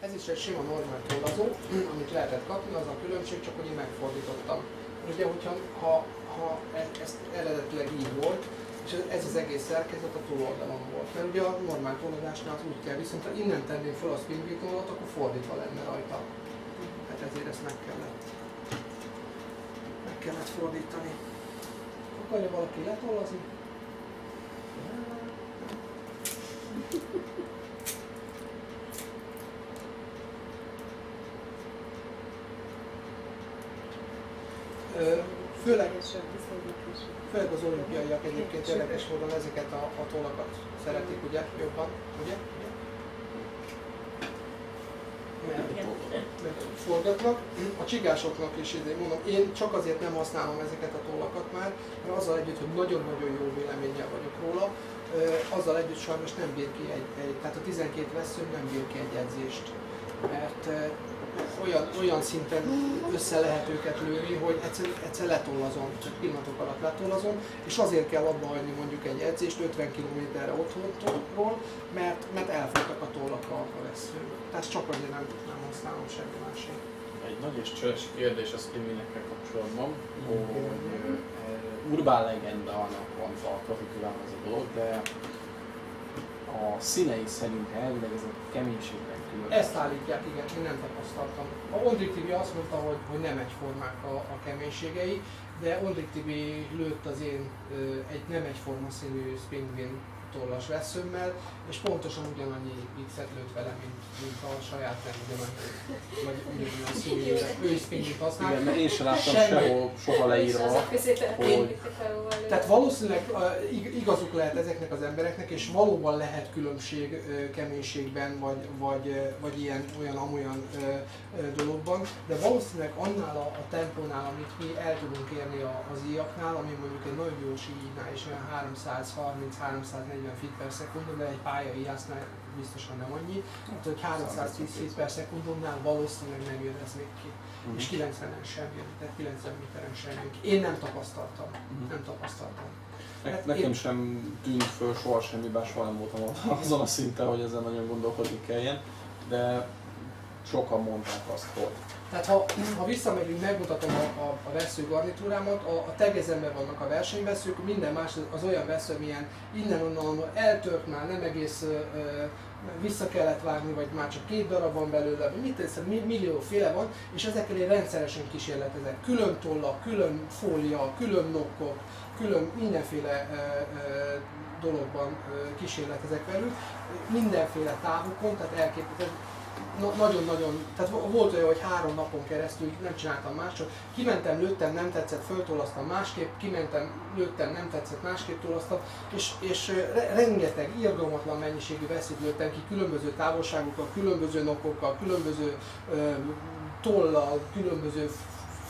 Ez is egy sima normál tollazó, amit lehetett kapni, az a különbség, csak hogy én megfordítottam. Ugye, hogyha ezt eredetileg így volt, és ez az egész szerkezet a túloldalon volt. Mert ugye a normál tollazásnál az úgy kell, viszont ha innen tenném fel a spin tollalat, akkor fordítva lenne rajta. Hát ezért ezt meg kellett fordítani. Akarja valaki letollazni? Főleg az olimpiaiak egyébként érdekes módon ezeket a tollakat szeretik, ugye? Jobban, ugye? Mert forgatnak. A csigásoknak is, mondom, én csak azért nem használom ezeket a tollakat már, mert azzal együtt, hogy nagyon-nagyon jó véleménnyel vagyok róla, azzal együtt sajnos nem bír ki tehát a 12 vessző nem bír ki egy edzést, mert olyan szinten össze lehet őket lőni, hogy egyszer letollazom, csak pillanatok alatt letollazom, és azért kell abba hagyni mondjuk egy edzést 50 km-re otthonról, mert elfogytak a tollak a vesszőn. Tehát csak azért nem használom semmi másért. Egy nagy és csöves kérdés a spinwingekkel kapcsolatban, hogy urbán legendának van a profikülön ez a dolog, de a színei szerint elvileg ez a keménységben külön. Ezt állítják, igen, én nem tapasztaltam. A Ondrik Tibi azt mondta, hogy nem egyformák a keménységei, de Ondrik Tibi lőtt az én egy nem egyforma színű spinwing tollas vesszőmmel, és pontosan ugyanannyi X-et lőtt vele, mint a saját nem ugyanannyi, vagy ugyanolyan színű, ő is spinwinget használ. Igen, mert én sem láttam sehol soha leírva, hogy... Tehát valószínűleg igazuk lehet ezeknek az embereknek, és valóban lehet különbség keménységben, vagy ilyen olyan-amolyan dologban, de valószínűleg annál a tempónál, amit mi el tudunk érni az íjaknál, ami mondjuk egy nagyon jó síjnál is olyan 330-340 feet per szekundum, de egy pályai íjásznál biztosan nem annyi, tehát hogy 310 feet per szekundumnál valószínűleg nem jön ez még ki. És 90-en sem jön, tehát 90 méteren sem jön ki. Én nem tapasztaltam. Nekem sem tűnt föl soha semmi, bár soha nem voltam azon a szinten, hogy ezzel nagyon gondolkodni kelljen, de sokan mondták azt, hogy. Tehát ha visszamegyünk, megmutatom a vesszőgarnitúrámat, a tegezemben vannak a versenyvesszők, minden más az olyan vessző, amilyen innen-onnan eltört, már nem egész vissza kellett vágni, vagy már csak 2 darab van belőle, vagy mit teszem, millióféle van, és ezekkel én rendszeresen kísérletezek. Külön tollak, külön fólia, külön nokkok, külön mindenféle dologban kísérletezek velük, mindenféle távokon, tehát elképzelhető. Nagyon-nagyon, tehát volt olyan, hogy 3 napon keresztül nem csináltam máshogy. Kimentem, lőttem, nem tetszett, föltollasztam másképp, kimentem, lőttem, nem tetszett, másképp tollasztam, és rengeteg, irgalmatlan mennyiségű veszélyt lőttem ki különböző távolságokkal, különböző nokokkal, különböző tollal, különböző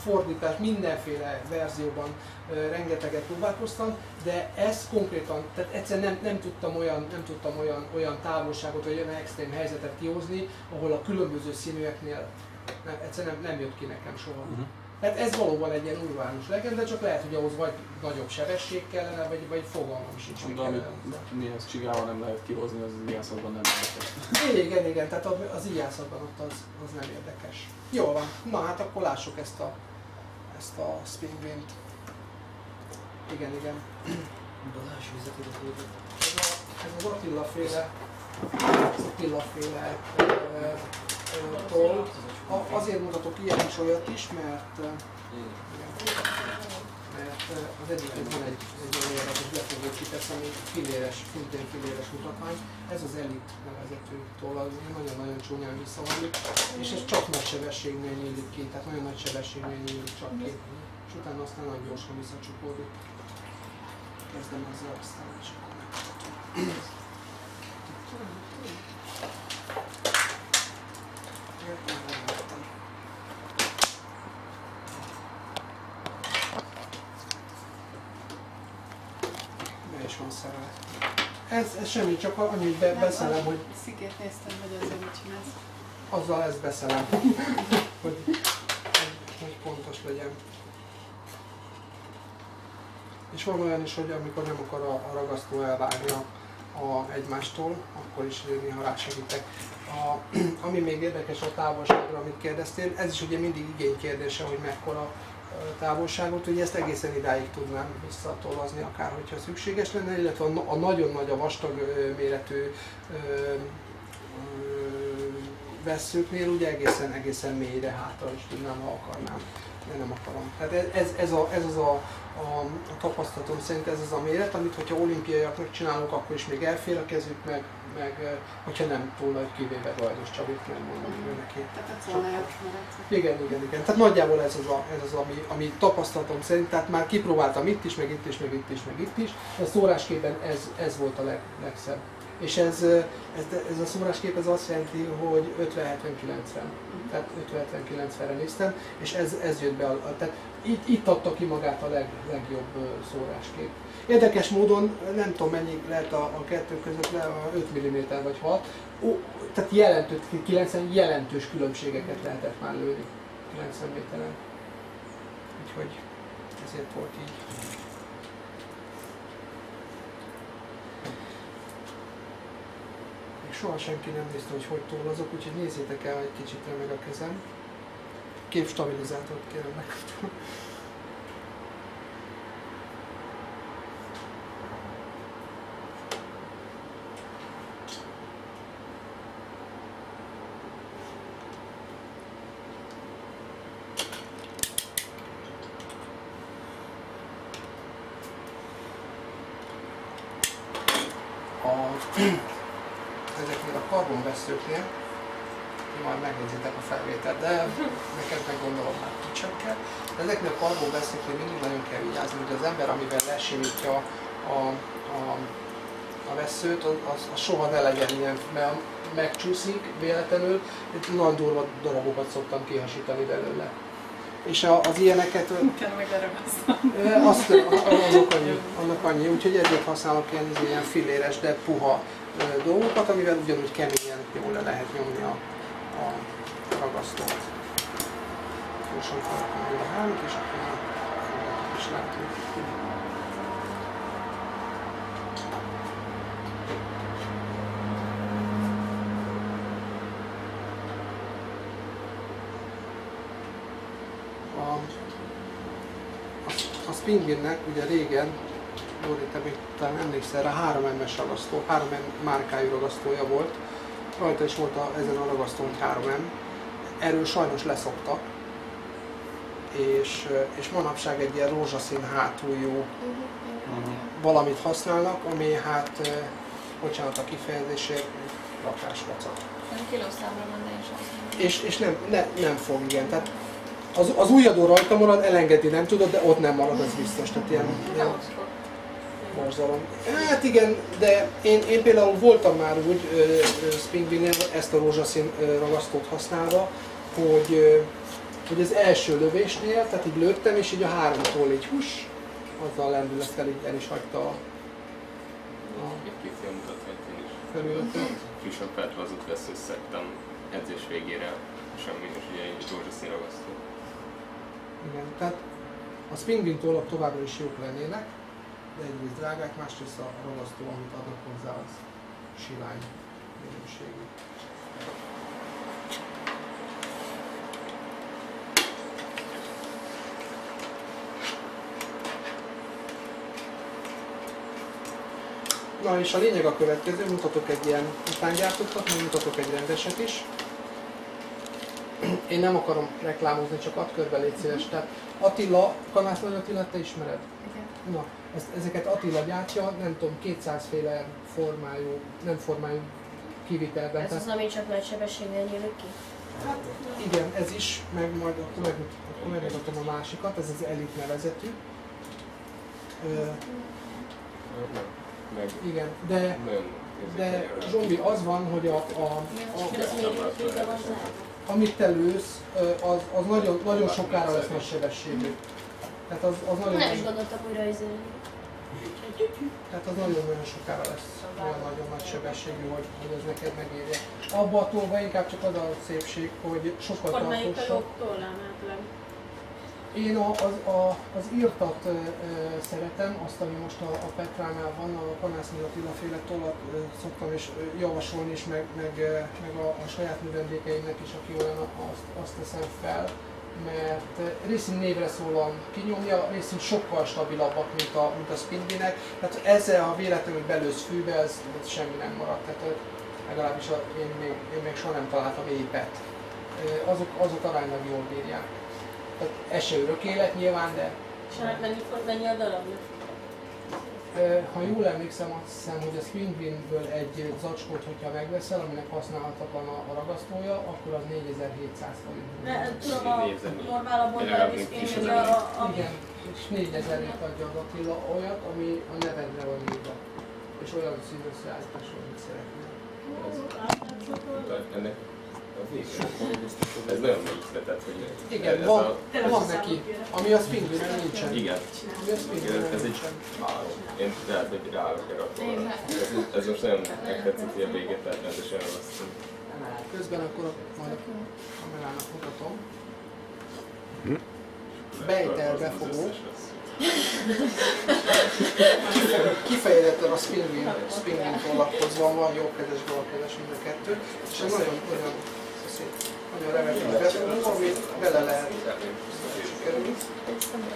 fordítás, mindenféle verzióban rengeteget próbálkoztam, de ez konkrétan, tehát egyszerűen nem tudtam olyan távolságot vagy olyan extrém helyzetet kihozni, ahol a különböző színűeknél egyszerűen nem jött ki nekem soha. Tehát ez valóban egy ilyen urbánus legenda, csak lehet, hogy ahhoz vagy nagyobb sebesség kellene, vagy fogalmam sincs. De amit mihez csigával nem lehet kihozni, az íjászatban nem érdekes. Igen, tehát az íjászatban ott az nem érdekes. Jól van, na hát akkor lássuk ezt a spinwing-t. Igen. Ez az Attila féle toll. Azért mutatok ilyen is olyat is, mert az egyikben van egy olyan érdekes befogócsitesz, ami szintén filéres mutatvány. Ez az Elite nevezetű toll, nagyon-nagyon csúnyán visszavonjuk, és ez csak nagy sebességnél nyílik ki, tehát nagyon nagy sebességnél nyílik csak ki, és utána aztán nagyon gyorsan visszacsukódik. Kezdem ezzel aztán is akkor megmutatom. Be is van szerelve. Ez semmi, csak annyit beszélem, hogy... Szikét néztem, hogy ezzel mit csinálsz. Azzal ezt beszélem, hogy pontos legyen. És van olyan is, hogy amikor nem akar a ragasztó elvágni egymástól, akkor is néha rásegítek. Ami még érdekes a távolságra, amit kérdeztél, ez is ugye mindig igény kérdése, hogy mekkora távolságot, ugye ezt egészen idáig tudnám visszatolazni, akár hogyha szükséges lenne, illetve a nagyon nagy, a vastag méretű vesszőknél ugye egészen mélyre hátra is tudnám, ha akarnám, de nem akarom. Tehát ez az a tapasztalatom szerint ez az a méret, amit hogyha olimpiaiaknak csinálunk, akkor is még elfér a kezük, meg hogyha nem túl nagy, kivéve Gajdos Csabit, nem mondom neki. Tehát a családok Igen. Tehát nagyjából ez az ami tapasztalatom szerint, tehát már kipróbáltam itt is, meg itt is, meg itt is, meg itt is. A szórásképen ez volt a legszebb. És ez a szóráskép ez azt jelenti, hogy 50-70-90. Tehát 50-70-90-re néztem, és ez jött be, tehát itt adta ki magát a legjobb szóráskép. Érdekes módon, nem tudom mennyi lehet a kettő között, 5 mm vagy 6, tehát jelentős különbségeket lehetett már lőni 90 méteren. Úgyhogy ezért volt így. Soha senki nem nézte, hogy tollazok, úgyhogy nézzétek el egy kicsit meg a kezem. Képstabilizátort kérem meg. Ezeknél a karbonvesszőknél, majd megnézitek a felvételt, de neked meg gondolom már sem kell. Ezeknél a karbonvesszőknél mindig nagyon kell vigyázni, hogy az ember, amivel lesimítja a vesszőt, az soha ne legyen ilyen, mert megcsúszik véletlenül, nagyon durva darabokat szoktam kihasítani belőle. És az ilyeneket... Kell meg leragasztani. Annak annyi, úgyhogy ezért használok ilyen filléres, de puha dolgokat, amivel ugyanúgy keményen jól le lehet nyomni a ragasztót. Gyorsan felrakom a hálót, és akkor is látjuk. A Spinginnek ugye régen, Dori, te még talán emlékszel rá, 3M-es ragasztó, 3M márkájú ragasztója volt. Rajta is volt ezen a ragasztón 3M. Erről sajnos leszoktak. És manapság egy ilyen rózsaszín hátuljú valamit használnak, ami hát, bocsánat a kifejezésért, rakásvacak. Kilószámra van, de is az. És nem fog, igen. Tehát az ujjadó rajta marad, elengedni nem tudod, de ott nem marad, az biztos. Tehát ilyen borzalom. Hát igen, de én például voltam már úgy Spinginnél ezt a rózsaszín ragasztót használva, hogy az első lövésnél, tehát így lőttem, és így a 3-tól így hús, azzal lendülettel így el is hagyta a felületet. Frissen feltolazott veszőt szedtem edzés végére, semmi, és ugye egy rózsaszín ragasztó. Igen, tehát a Spingin tollak továbbra is jók lennének, de egyrészt drágák, másrészt a ragasztó, amit adnak hozzá, az silány minőségű. Na és a lényeg a következő, mutatok egy ilyen utángyártottat, majd mutatok egy rendeset is. Én nem akarom reklámozni, csak add körbe, légy szíves. Tehát Attila, Kanászlai Attilát te ismered? Igen. Na, ezeket Attila gyártja, nem tudom, 200 féle formájú, nem formájú kivitelben. Ez az, ami csak nagy sebességgel nyílik ki? Hát igen, ez is, meg majd akkor megmutatom a másikat, ez az Elite nevezetű. Igen, de Zsombi, az van, hogy amit te lősz, az nagyon sokára lesz nagy sebességű. Tehát az nagyon... Nem is gondoltam újra izélni. Tehát az nagyon-nagyon sokára lesz olyan nagyon nagy sebességű, hogy ez neked megérje. Abba a tollba inkább csak az a szépség, hogy sokkal tartósabb. Tollám átlag. Én az írtat szeretem, azt, ami most a Petránál van, a Panászmir Attila féle tollat szoktam is javasolni is, meg a saját művendékeimnek is, aki olyan, azt teszem fel, mert részint névre szólóan kinyomja, részint sokkal stabilabbak, mint a Spinvinek. Tehát ezzel, ha véletlenül belősz fűbe, ez semmi nem maradt. Tehát legalábbis én még soha nem találtam épet. Azok aránylag jól bírják. Tehát ez se örök élet nyilván, de... És mennyi a darab? Ha jól emlékszem, azt hiszem, hogy a Spinvinből egy zacskót, hogyha megveszel, aminek használhatatlan a ragasztója, akkor az 4700 forint. Tudom, a normál a Bondárdi Spinvinre, igen, és 4000-ért adja az Attila olyat, ami a nevedre van írva. És olyan színösszeállításról, amit szeretnél. Ennek ez nagyon nagy ötlet, hogy igen, van neki, ami a Spinvinben nincsen. Igen. Ami a Spinvinben nincsen. Én lehet, hogy ráadok volna. Ez most nagyon megtetszett, hogy a végét, tehát rendesen elvesztünk. Közben akkor majd a kamerának mutatom. Bejtel befogó. Kifejezetten a Spinvin tollakhoz van jobbkezes, balkezes mind a kettő, és ez nagyon remek befogó, amit bele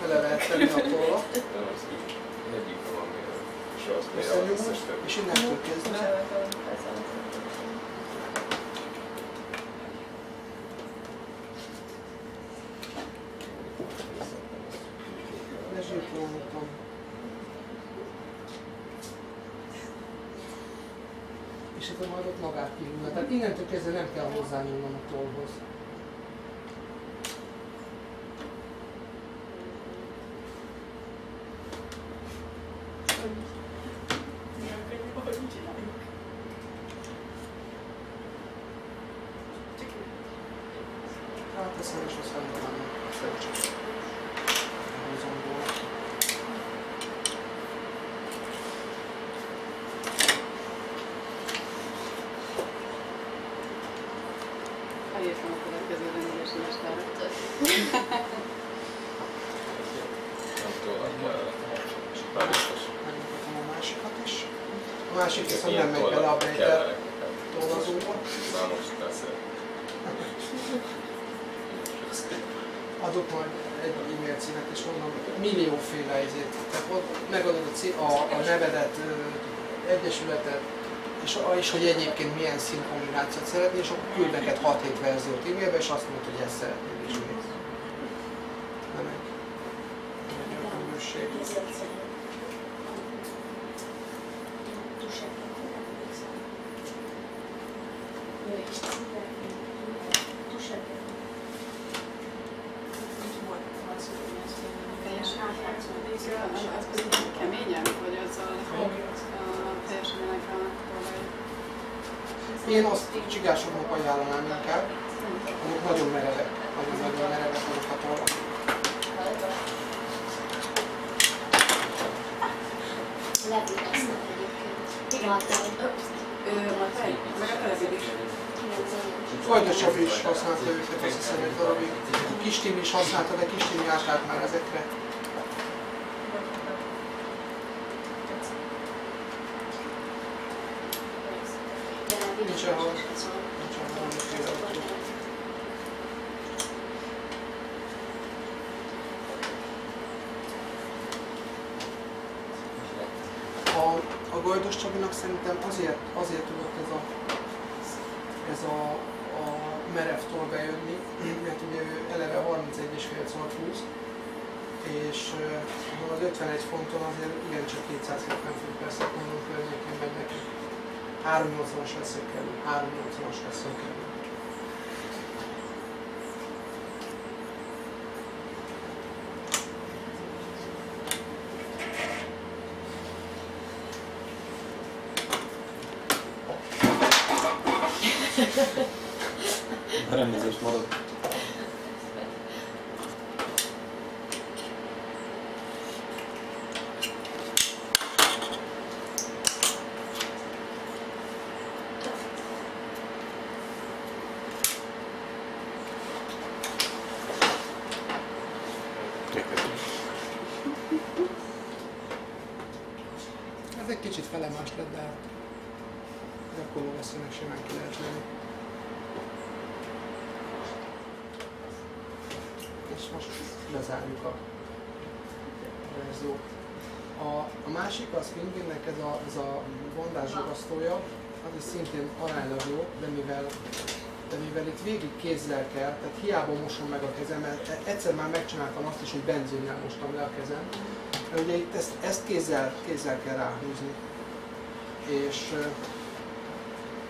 lehet tenni a tollat. És innentől kezdve lezsírpolnítom. És ez majd ott magát kívülne. Tehát innentől kezdve nem kell hozzányúlnom a tollhoz. Ráteszem és aztán talán csak húzom róla. Elértem a következő rendezési listára. Megmutatom a másikat is. A másik viszont nem megy bele a Bejtel tollazóba. Adok majd egy e-mail címet, és mondom, millióféle ezért. Tehát ott megadod a nevedet, egyesületet, és hogy egyébként milyen színkombinációt szeretnél, és akkor küld neked 6-7 verziót e-mailbe, és azt mondod, hogy ezt szeretnél is még. Nem egy örömmösség. Az pedig keményebb, vagy azzal teljesen ennek a Én azt csigásoknak ajánlanám inkább, azok nagyon merevek, nagyon merevek azok a tollak. Levéleznek egyébként. meg a telepítés. Gajdosabb is használta őket, azt hiszem egy darabig. Kis Tim is használta, de Kis Tim átállt már ezekre. Nincs ahol valamiféle autó. A Gajdos Csabinak szerintem azért tudott ez a merev toll bejönni, mert ugye ő eleve 31,5 húz, és az 51 fonton azért igencsak 270 fut/szekundum környékén megy neki. 380-as lesz kerül, 380-as lesz kerül. A rendezés marad. fele más lett, de akkor veszőnek simán ki lehet lenni. És most bezárjuk a verziót. A másik, a Spinvinnek ez a bandás ragasztója, az is szintén aránylag jó, de mivel itt végig kézzel kell, tehát hiába mosom meg a kezem, mert egyszer már megcsináltam azt is, hogy benzinnel mostam le a kezem, mert ugye itt ezt kézzel kell ráhúzni.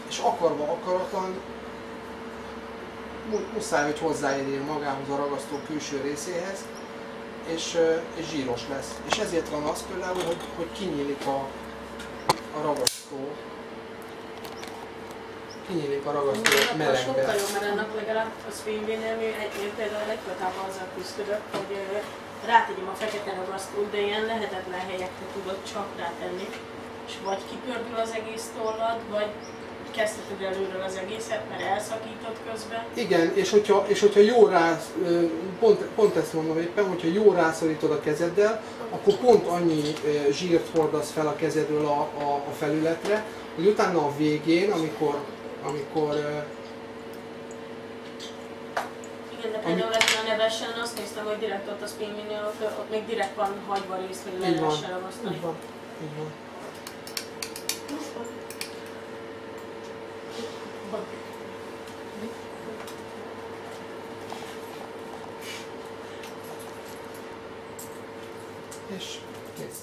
És akarva akaratlan muszáj, hogy hozzáérjen magához a ragasztó külső részéhez, és zsíros lesz. És ezért van az például, hogy kinyílik a ragasztó. Kinyílik a ragasztó melegbe. Sokkal jobb, mert annak legalább a Spinvinnél én például egyfolytában azzal küzdök, hogy rátegyem a fekete ragasztót, de ilyen lehetetlen helyekre tudod csak rátenni. És vagy kipördül az egész tollad, vagy kezdheted előről az egészet, mert elszakítod közben. Igen, és hogyha jó pont ezt mondom éppen, hogyha jó rászorítod a kezeddel, akkor pont annyi zsírt hordasz fel a kezedről a felületre, hogy utána a végén, amikor igen, de például ezen a nevesen azt néztem, hogy direkt ott a Spinvinnél, ott még direkt van hagyva rész, hogy le lehessen ragasztani. Így van. És kész.